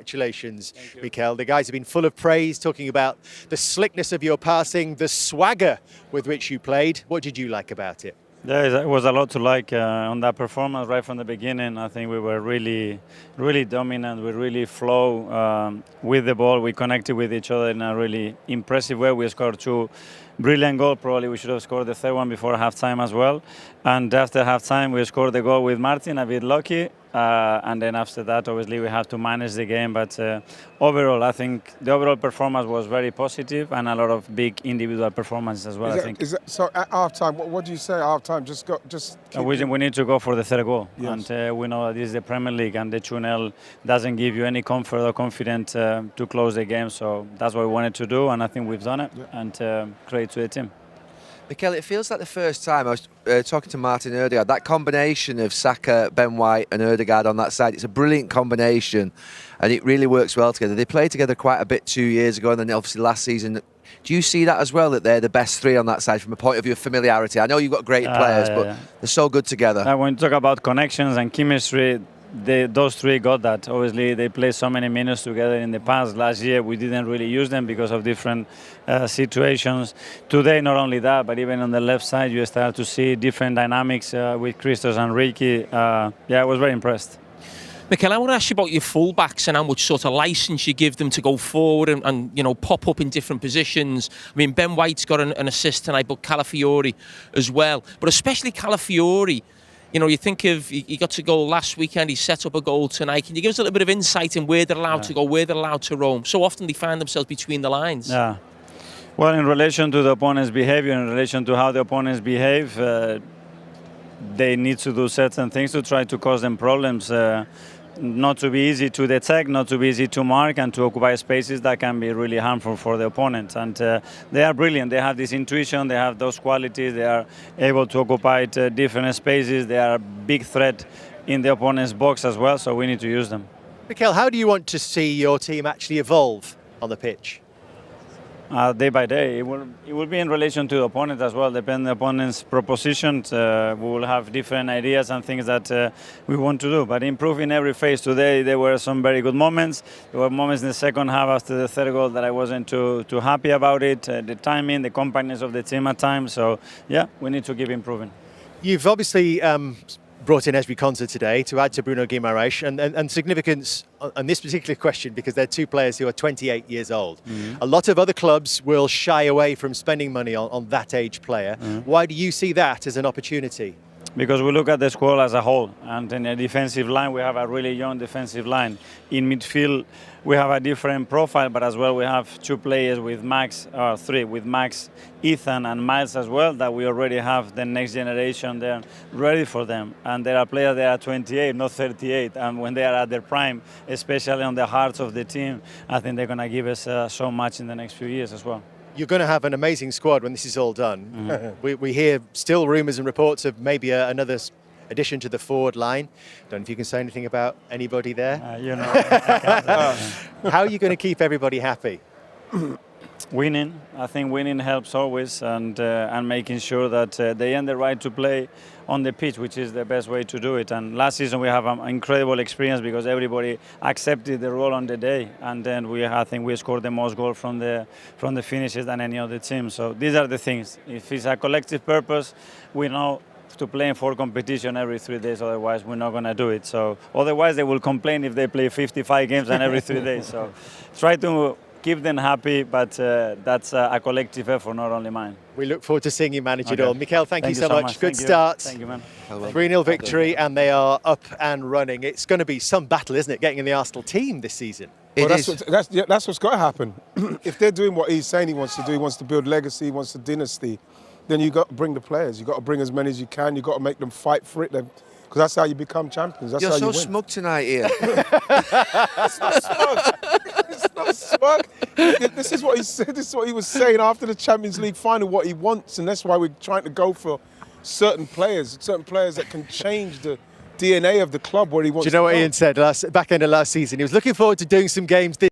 congratulations, Mikel. The guys have been full of praise, talking about the slickness of your passing, the swagger with which you played. What did you like about it? Yeah, it was a lot to like on that performance right from the beginning. I think we were really dominant. We really flow with the ball. We connected with each other in a really impressive way. We scored two brilliant goals. Probably we should have scored the third one before halftime as well. And after halftime, we scored the goal with Martin, a bit lucky. And then after that, obviously, we have to manage the game. But overall, I think the overall performance was very positive and a lot of big individual performances as well, I think. So at half-time, what do you say at half-time? We need to go for the third goal. Yes. And we know that this is the Premier League and the 2-0 doesn't give you any comfort or confidence to close the game. So that's what we wanted to do, and I think we've done it. Yeah. And credit to the team. Mikel, it feels like the first time I was talking to Martin Ødegaard, that combination of Saka, Ben White and Ødegaard on that side, it's a brilliant combination and it really works well together. They played together quite a bit 2 years ago and then obviously last season. Do you see that as well, that they're the best three on that side from a point of view of familiarity? I know you've got great players, but they're so good together. When you talk about connections and chemistry, those three got that. Obviously, they played so many minutes together in the past. Last year, we didn't really use them because of different situations. Today, not only that, but even on the left side, you start to see different dynamics with Christos and Ricky. I was very impressed. Mikel, I want to ask you about your fullbacks and how much sort of license you give them to go forward and you know, pop up in different positions. I mean, Ben White's got an assist tonight, but Calafiori as well. But especially Calafiori, you know, you think of, he got to goal last weekend, he set up a goal tonight. Can you give us a little bit of insight in where they're allowed to go, where they're allowed to roam? So often they find themselves between the lines. Yeah. Well, in relation to the opponent's behavior, in relation to how the opponents behave, they need to do certain things to try to cause them problems. Not to be easy to detect, not to be easy to mark, and to occupy spaces that can be really harmful for the opponent. And they are brilliant. They have this intuition, they have those qualities, they are able to occupy different spaces. They are a big threat in the opponent's box as well, so we need to use them. Mikel, how do you want to see your team actually evolve on the pitch? Day by day. It will be in relation to the opponent as well, depending on the opponent's propositions. We will have different ideas and things that we want to do, but improve in every phase. Today there were some very good moments. There were moments in the second half after the third goal that I wasn't too happy about it. The timing, the compactness of the team at times. So yeah, we need to keep improving. You've obviously brought in Esri Konsa today to add to Bruno Guimaraes and significance on this particular question because they're two players who are 28 years old. A lot of other clubs will shy away from spending money on that age player. Why do you see that as an opportunity? Because we look at the squad as a whole, and in the defensive line we have a really young defensive line. In midfield we have a different profile, but as well we have two players with three with Max, Ethan and Miles as well, that we already have the next generation there ready for them. And there are players that are 28, not 38, and when they are at their prime, especially on the hearts of the team, I think they're going to give us so much in the next few years as well. You're going to have an amazing squad when this is all done. We hear still rumours and reports of maybe another addition to the forward line. Don't know if you can say anything about anybody there. How are you going to keep everybody happy? Winning. I think winning helps always, and making sure that they earn the right to play on the pitch, which is the best way to do it. And last season we have an incredible experience because everybody accepted the role on the day, and then I think we scored the most goals from the finishes than any other team. So these are the things. If it's a collective purpose, we know to play for competition every 3 days, otherwise we're not going to do it. So otherwise they will complain if they play 55 games and every 3 days. So try to keep them happy, but that's a collective effort, not only mine. We look forward to seeing you manage it all. Mikel, thank you so much. Good start. Thank you, man. 3-0 victory, and they are up and running. It's going to be some battle, isn't it, getting in the Arsenal team this season? Well, that's what's got to happen. If they're doing what he's saying he wants to do, he wants to build legacy, he wants a dynasty, then you've got to bring the players. You've got to bring as many as you can. You've got to make them fight for it. Because that's how you become champions. That's You're how so you win. smug tonight, Ian. It's not smug. It's not smug. This is what he said. This is what he was saying after the Champions League final, what he wants. And that's why we're trying to go for certain players that can change the DNA of the club where he wants to go. Do you know what Ian said back end of last season? He was looking forward to doing some games this